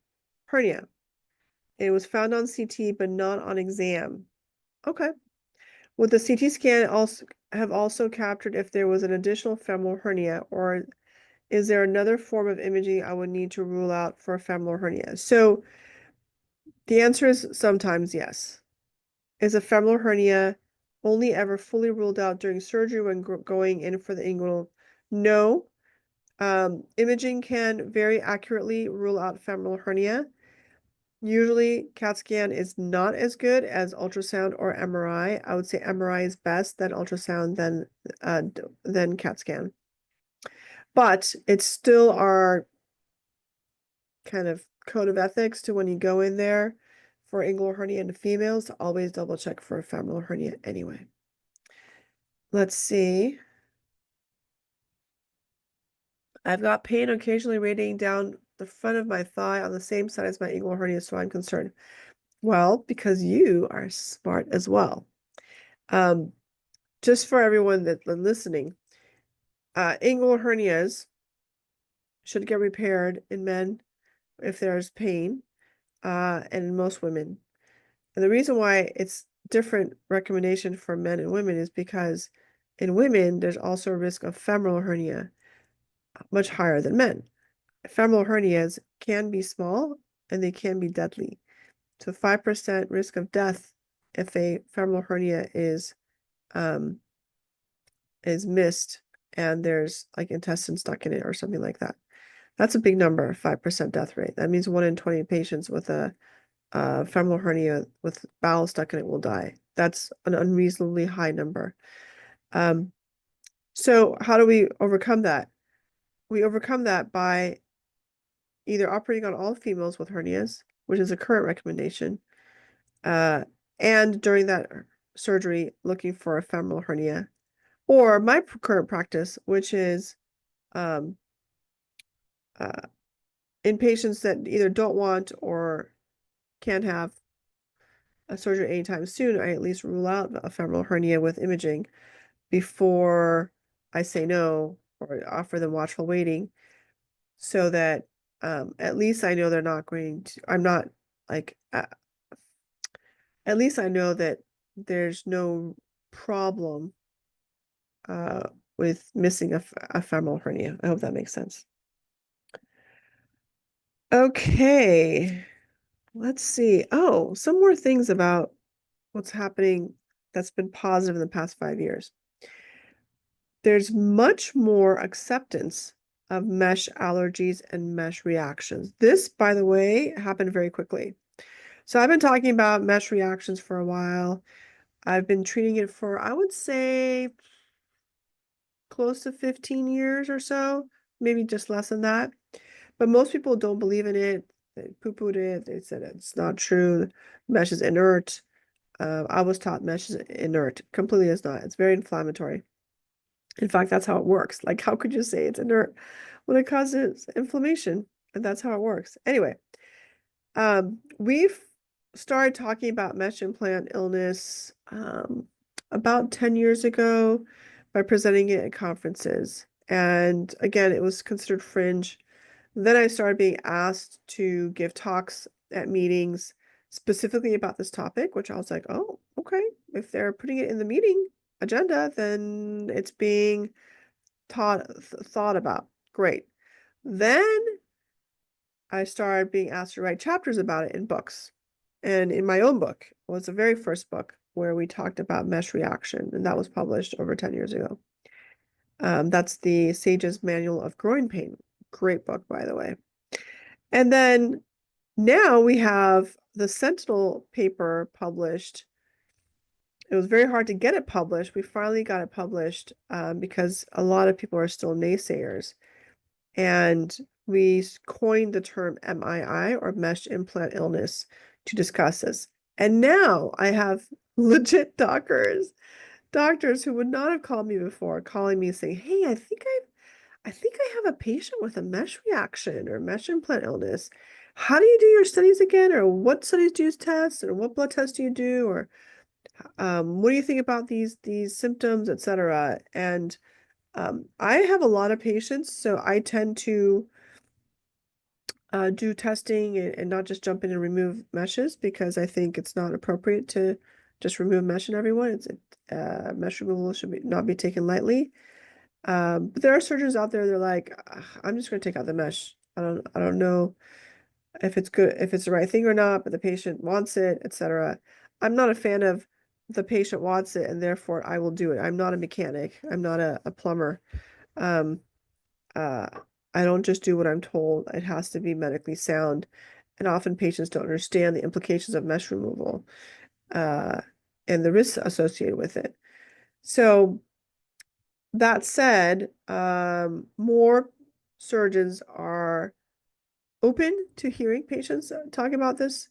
hernia. It was found on CT, but not on exam. Okay. Would the CT scan also captured if there was an additional femoral hernia, or is there another form of imaging I would need to rule out for a femoral hernia? So the answer is sometimes yes. Is a femoral hernia only ever fully ruled out during surgery when going in for the inguinal? No. Imaging can very accurately rule out femoral hernia. Usually, CAT scan is not as good as ultrasound or MRI. I would say MRI is best, then ultrasound, then CAT scan. But it's still our kind of code of ethics to when you go in there for inguinal hernia in females, to always double check for a femoral hernia anyway. Let's see. I've got pain occasionally radiating down the front of my thigh on the same side as my inguinal hernia, so I'm concerned. Well, because you are smart as well. Just for everyone that's listening, inguinal hernias should get repaired in men if there's pain, and in most women. And the reason why it's different recommendation for men and women is because in women, there's also a risk of femoral hernia, much higher than men. Femoral hernias can be small and they can be deadly. So 5% risk of death if a femoral hernia is missed and there's like intestine stuck in it or something like that. That's a big number, 5% death rate. That means 1 in 20 patients with a femoral hernia with bowel stuck in it will die. That's an unreasonably high number. So how do we overcome that? We overcome that by either operating on all females with hernias, which is a current recommendation, and during that surgery, looking for a femoral hernia, or my current practice, which is in patients that either don't want or can't have a surgery anytime soon, I at least rule out a femoral hernia with imaging before I say no or offer them watchful waiting, so that at least I know they're not going to, I'm not like, at least I know that there's no problem with missing a femoral hernia. I hope that makes sense. Okay, let's see. Oh, some more things about what's happening that's been positive in the past 5 years. There's much more acceptance of mesh allergies and mesh reactions. This, by the way, happened very quickly. So I've been talking about mesh reactions for a while. I've been treating it for, I would say, close to 15 years or so, maybe just less than that. But most people don't believe in it. They poo-pooed it. They said it's not true. Mesh is inert. I was taught mesh is inert. Completely is not. It's very inflammatory. In fact, that's how it works. Like, how could you say it's inert when it causes inflammation? And that's how it works. Anyway, we've started talking about mesh implant illness about 10 years ago by presenting it at conferences. And again, it was considered fringe. Then I started being asked to give talks at meetings specifically about this topic, which I was like, oh, okay. If they're putting it in the meeting agenda, then it's being thought about. Great. Then I started being asked to write chapters about it in books. And in my own book was the very first book where we talked about mesh reaction, and that was published over 10 years ago. That's the Sage's Manual of Groin Pain. Great book, by the way. And then now we have the Sentinel paper published. It was very hard to get it published. We finally got it published because a lot of people are still naysayers. And we coined the term MII, or mesh implant illness, to discuss this. And now I have legit doctors who would not have called me before, calling me saying, hey, I think I have a patient with a mesh reaction or mesh implant illness. How do you do your studies again? Or what studies do you test? Or what blood tests do you do? Or what do you think about these symptoms, etc.? And I have a lot of patients, so I tend to do testing and not just jump in and remove meshes because I think it's not appropriate to just remove mesh in everyone. Mesh removal should not be taken lightly. But there are surgeons out there, they're like, "Ugh, I'm just going to take out the mesh. I don't know if it's good, if it's the right thing or not, but the patient wants it, etc." I'm not a fan of the patient wants it and therefore I will do it. I'm not a mechanic. I'm not a plumber. Um, uh, I don't just do what I'm told. It has to be medically sound. And often patients don't understand the implications of mesh removal, uh, and the risks associated with it. So that said, more surgeons are open to hearing patients talk about this,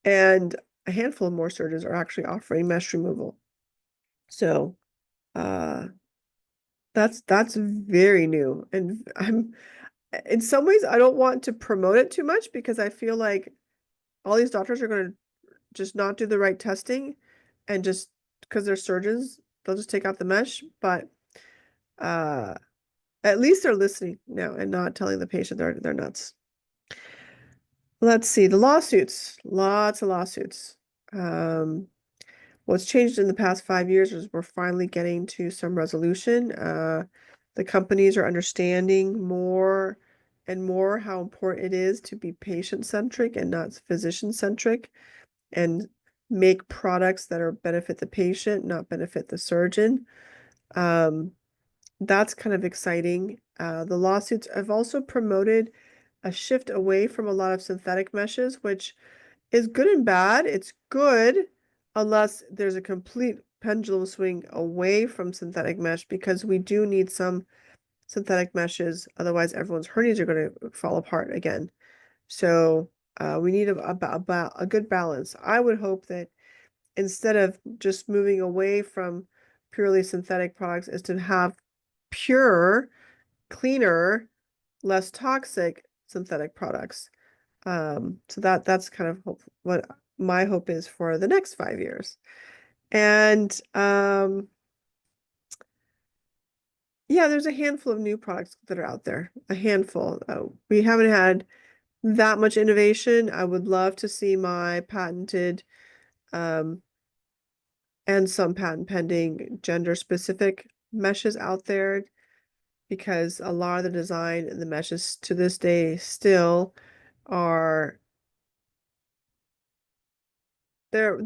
and a handful of more surgeons are actually offering mesh removal. So uh, that's very new, and I'm in some ways I don't want to promote it too much because I feel like all these doctors are going to just not do the right testing, and just because they're surgeons, they'll just take out the mesh. But uh, at least they're listening now and not telling the patient they're nuts. Let's see, the lawsuits, lots of lawsuits. What's changed in the past 5 years is we're finally getting to some resolution. The companies are understanding more and more how important it is to be patient-centric and not physician-centric, and make products that are benefit the patient, not benefit the surgeon. That's kind of exciting. The lawsuits have also promoted a shift away from a lot of synthetic meshes, which is good and bad. It's good unless there's a complete pendulum swing away from synthetic mesh, because we do need some synthetic meshes. Otherwise, everyone's hernias are going to fall apart again. So we need a good balance. I would hope that instead of just moving away from purely synthetic products is to have pure, cleaner, less toxic synthetic products. So that's kind of what my hope is for the next 5 years. And yeah, there's a handful of new products that are out there. A handful. We haven't had that much innovation. I would love to see my patented and some patent pending gender specific meshes out there, because a lot of the design and the meshes to this day still are they're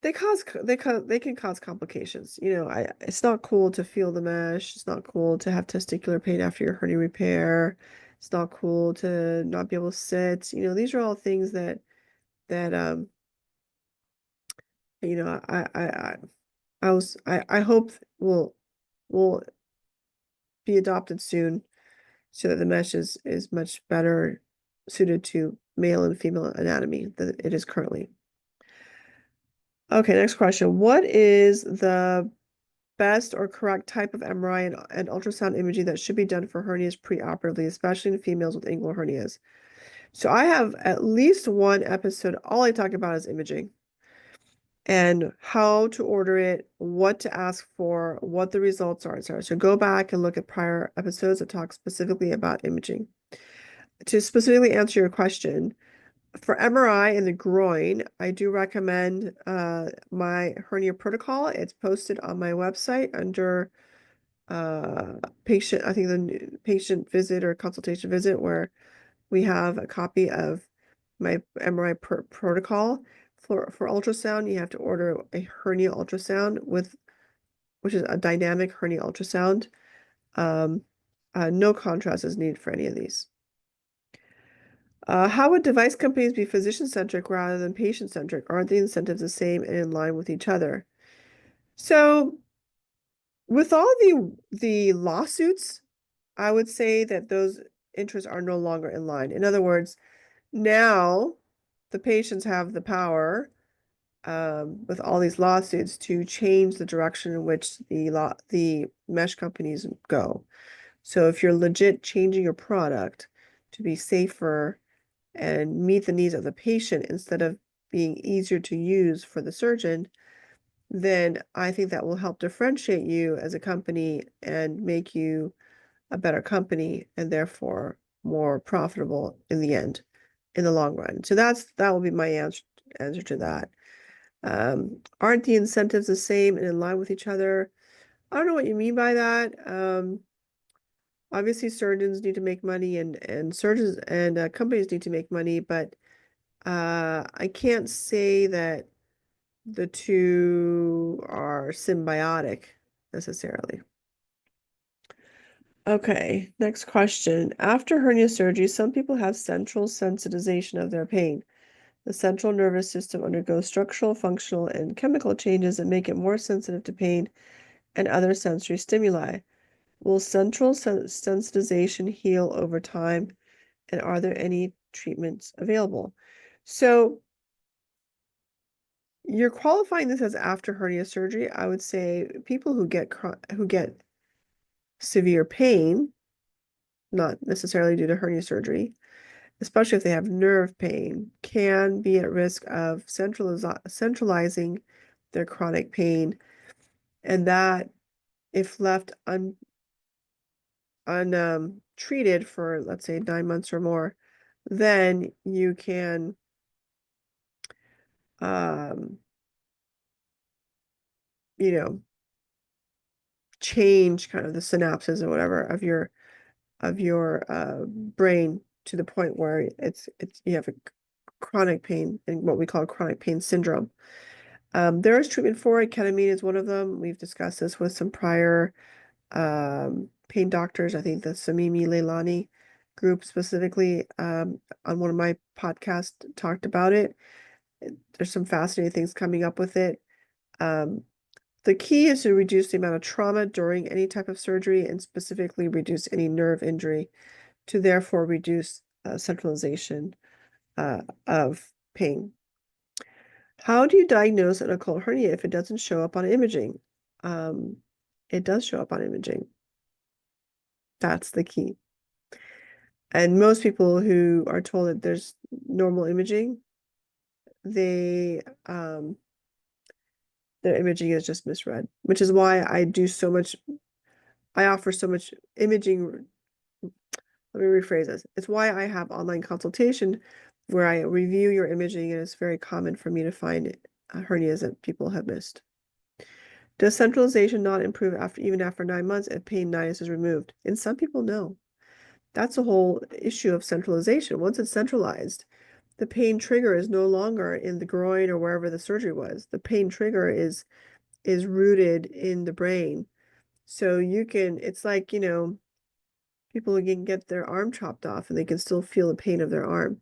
they can cause complications. It's not cool to feel the mesh. It's not cool to have testicular pain after your hernia repair. It's not cool to not be able to sit. These are all things that I hope will be adopted soon, so that the mesh is much better suited to male and female anatomy than it is currently. Okay, next question. What is the best or correct type of MRI and ultrasound imaging that should be done for hernias preoperatively, especially in females with inguinal hernias? So I have at least one episode. All I talk about is imaging and how to order it, what to ask for, what the results are, etc. So go back and look at prior episodes that talk specifically about imaging. To specifically answer your question, for MRI in the groin, I do recommend my hernia protocol. It's posted on my website under patient, I think the patient visit or consultation visit, where we have a copy of my MRI protocol. For ultrasound, you have to order a hernia ultrasound which is a dynamic hernia ultrasound. No contrast is needed for any of these. How would device companies be physician-centric rather than patient-centric? Aren't the incentives the same and in line with each other? So with all the lawsuits, I would say that those interests are no longer in line. In other words, now the patients have the power with all these lawsuits to change the direction in which the mesh companies go. So if you're legit changing your product to be safer and meet the needs of the patient instead of being easier to use for the surgeon, then I think that will help differentiate you as a company and make you a better company and therefore more profitable in the end, in the long run. So that will be my answer to that. Aren't the incentives the same and in line with each other? I don't know what you mean by that. Obviously surgeons need to make money and surgeons and companies need to make money, but I can't say that the two are symbiotic necessarily. Okay, next question. After hernia surgery, some people have central sensitization of their pain. The central nervous system undergoes structural, functional, and chemical changes that make it more sensitive to pain and other sensory stimuli. Will central sensitization heal over time, and are there any treatments available? So you're qualifying this as after hernia surgery. I would say people who get severe pain, not necessarily due to hernia surgery, especially if they have nerve pain, can be at risk of centralizing their chronic pain, and that if left untreated for, let's say, 9 months or more, then you can you know, change kind of the synapses or whatever of your brain to the point where it's you have a chronic pain and what we call chronic pain syndrome. There is treatment for it. Ketamine is one of them. We've discussed this with some prior pain doctors. I think the Samimi Leilani group specifically on one of my podcasts talked about it. There's some fascinating things coming up with it. The key is to reduce the amount of trauma during any type of surgery and specifically reduce any nerve injury to therefore reduce centralization of pain. How do you diagnose an occult hernia if it doesn't show up on imaging? It does show up on imaging. That's the key. And most people who are told that there's normal imaging, their imaging is just misread, which is why I offer so much imaging. Let me rephrase this. It's why I have online consultation where I review your imaging, and it's very common for me to find hernias that people have missed. Does centralization not improve even after 9 months if pain nidus is removed? And some people know. That's the whole issue of centralization. Once it's centralized, the pain trigger is no longer in the groin or wherever the surgery was. The pain trigger is rooted in the brain. So it's like, people who can get their arm chopped off and they can still feel the pain of their arm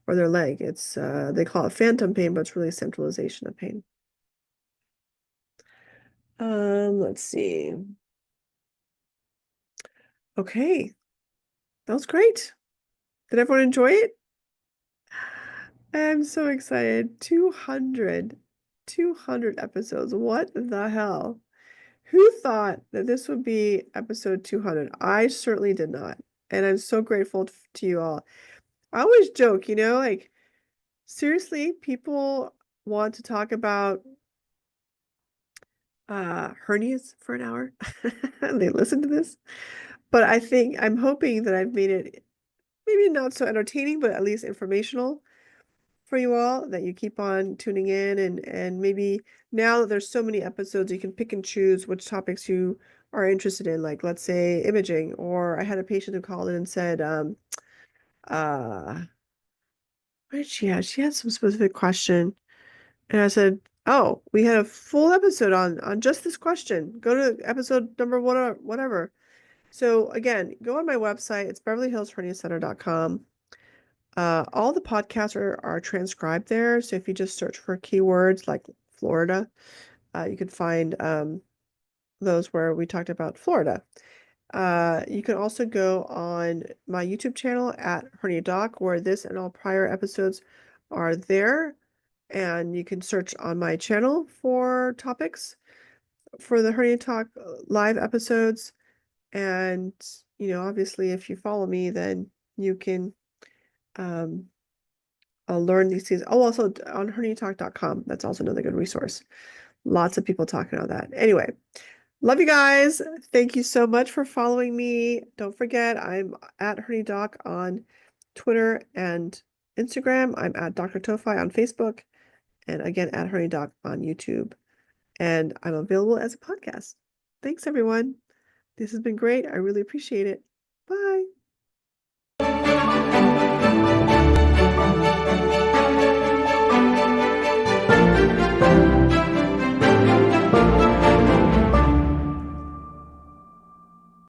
or their leg. It's they call it phantom pain, but it's really centralization of pain. Let's see. Okay, that was great. Did everyone enjoy it? I'm so excited. 200 episodes. What the hell? Who thought that this would be episode 200? I certainly did not. And I'm so grateful to you all. I always joke, like, seriously, people want to talk about hernias for an hour. They listen to this. But I'm hoping that I've made it maybe not so entertaining, but at least informational for you all, that you keep on tuning in, and maybe now that there's so many episodes, you can pick and choose which topics you are interested in, like let's say imaging, or I had a patient who called in and said, what did she have? She had some specific question. And I said, oh, we had a full episode on just this question. Go to episode number one or whatever. So again, go on my website. It's beverlyhillsherniacenter.com. All the podcasts are transcribed there. So if you just search for keywords like Florida, you can find those where we talked about Florida. You can also go on my YouTube channel at HerniaTalk, where this and all prior episodes are there. and you can search on my channel for topics for the Hernia Talk live episodes. And, obviously, if you follow me, then you can learn these things. Oh, also on herniatalk.com. That's also another good resource. Lots of people talking about that. Anyway, love you guys. Thank you so much for following me. Don't forget, I'm at HerniaDoc on Twitter and Instagram. I'm at Dr. Towfigh on Facebook. And again, at HerniaDoc on YouTube. And I'm available as a podcast. Thanks, everyone. This has been great. I really appreciate it. Bye.